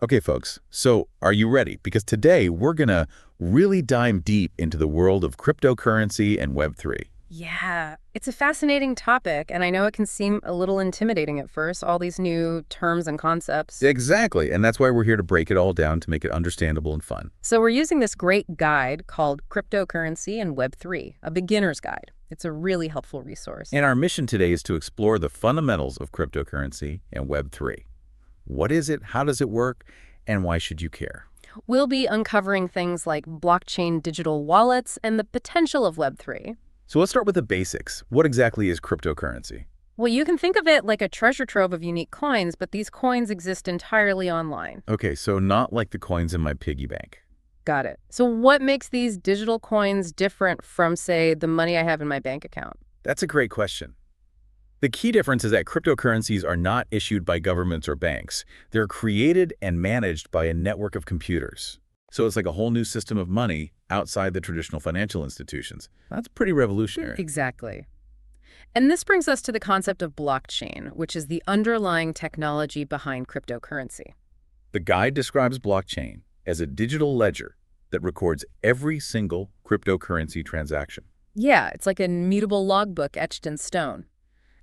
Okay, folks, so are you ready? Because today we're going to really dive deep into the world of cryptocurrency and Web3. Yeah, it's a fascinating topic, and I know it can seem a little intimidating at first, all these new terms and concepts. Exactly, and that's why we're here to break it all down to make it understandable and fun. So we're using this great guide called Cryptocurrency and Web3, a beginner's guide. It's a really helpful resource. And our mission today is to explore the fundamentals of cryptocurrency and Web3. What is it, how does it work, and why should you care? We'll be uncovering things like blockchain digital wallets and the potential of Web3. So let's start with the basics. What exactly is cryptocurrency? Well, you can think of it like a treasure trove of unique coins, but these coins exist entirely online. Okay, so not like the coins in my piggy bank. Got it. So what makes these digital coins different from, say, the money I have in my bank account? That's a great question. The key difference is that cryptocurrencies are not issued by governments or banks. They're created and managed by a network of computers. So it's like a whole new system of money outside the traditional financial institutions. That's pretty revolutionary. Exactly. And this brings us to the concept of blockchain, which is the underlying technology behind cryptocurrency. The guide describes blockchain as a digital ledger that records every single cryptocurrency transaction. Yeah, it's like a mutable logbook etched in stone.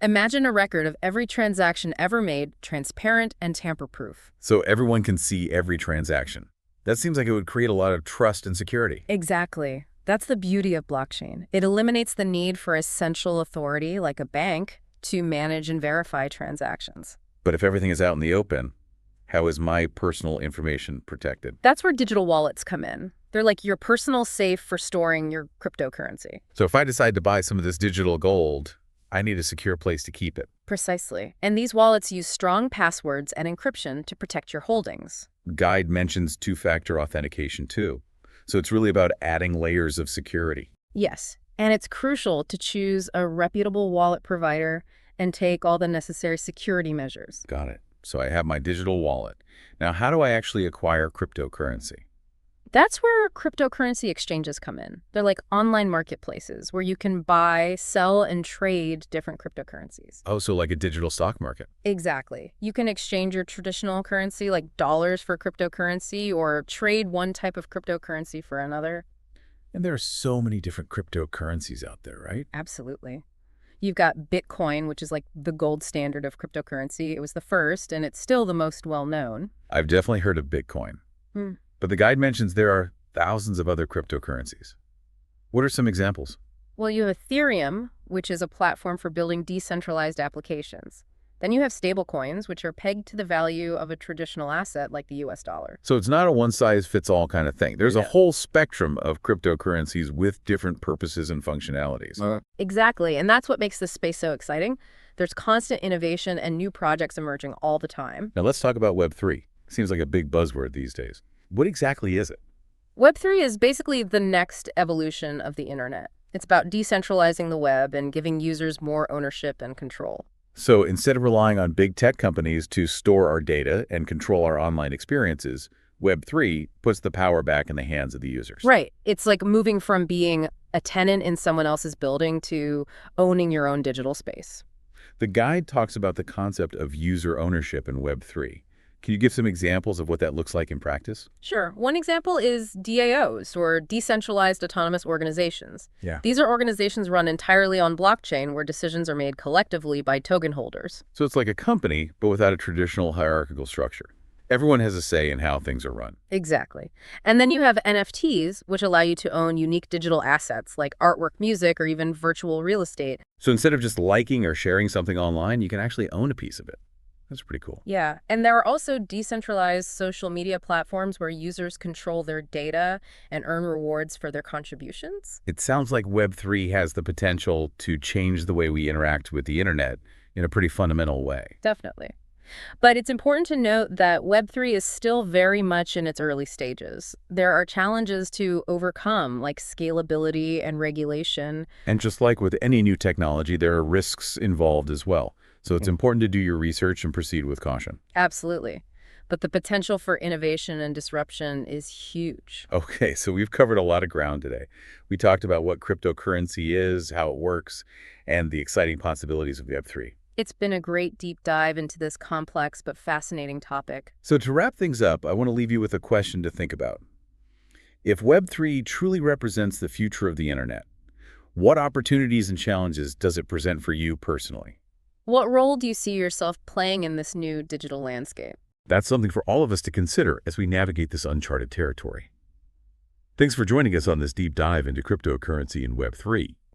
Imagine a record of every transaction ever made, transparent and tamper-proof. So everyone can see every transaction. That seems like it would create a lot of trust and security. Exactly. That's the beauty of blockchain. It eliminates the need for a central authority like a bank to manage and verify transactions. But if everything is out in the open, how is my personal information protected? That's where digital wallets come in. They're like your personal safe for storing your cryptocurrency. So if I decide to buy some of this digital gold, I need a secure place to keep it. Precisely. And these wallets use strong passwords and encryption to protect your holdings. Guide mentions two-factor authentication too. So it's really about adding layers of security. Yes, and it's crucial to choose a reputable wallet provider and take all the necessary security measures. Got it. So I have my digital wallet. Now, how do I actually acquire cryptocurrency? That's where cryptocurrency exchanges come in. They're like online marketplaces where you can buy, sell, and trade different cryptocurrencies. Oh, so like a digital stock market. Exactly. You can exchange your traditional currency like dollars for cryptocurrency or trade one type of cryptocurrency for another. And there are so many different cryptocurrencies out there, right? Absolutely. You've got Bitcoin, which is like the gold standard of cryptocurrency. It was the first, and it's still the most well-known. I've definitely heard of Bitcoin. Hmm. But the guide mentions there are thousands of other cryptocurrencies. What are some examples? Well, you have Ethereum, which is a platform for building decentralized applications. Then you have stablecoins, which are pegged to the value of a traditional asset like the US dollar. So it's not a one-size-fits-all kind of thing. There's a No. whole spectrum of cryptocurrencies with different purposes and functionalities. Exactly, and that's what makes this space so exciting. There's constant innovation and new projects emerging all the time. Now let's talk about Web3. Seems like a big buzzword these days. What exactly is it? Web3 is basically the next evolution of the internet. It's about decentralizing the web and giving users more ownership and control. So instead of relying on big tech companies to store our data and control our online experiences, Web3 puts the power back in the hands of the users. Right. It's like moving from being a tenant in someone else's building to owning your own digital space. The guide talks about the concept of user ownership in Web3. Can you give some examples of what that looks like in practice? Sure. One example is DAOs, or decentralized autonomous organizations. Yeah. These are organizations run entirely on blockchain where decisions are made collectively by token holders. So it's like a company, but without a traditional hierarchical structure. Everyone has a say in how things are run. Exactly. And then you have NFTs, which allow you to own unique digital assets like artwork, music, or even virtual real estate. So instead of just liking or sharing something online, you can actually own a piece of it. That's pretty cool. Yeah, and there are also decentralized social media platforms where users control their data and earn rewards for their contributions. It sounds like Web3 has the potential to change the way we interact with the internet in a pretty fundamental way. Definitely. But it's important to note that Web3 is still very much in its early stages. There are challenges to overcome, like scalability and regulation. And just like with any new technology, there are risks involved as well. So it's important to do your research and proceed with caution. Absolutely. But the potential for innovation and disruption is huge. Okay, so we've covered a lot of ground today. We talked about what cryptocurrency is, how it works, and the exciting possibilities of Web3. It's been a great deep dive into this complex but fascinating topic. So to wrap things up, I want to leave you with a question to think about. If Web3 truly represents the future of the internet, what opportunities and challenges does it present for you personally? What role do you see yourself playing in this new digital landscape? That's something for all of us to consider as we navigate this uncharted territory. Thanks for joining us on this deep dive into cryptocurrency and Web3.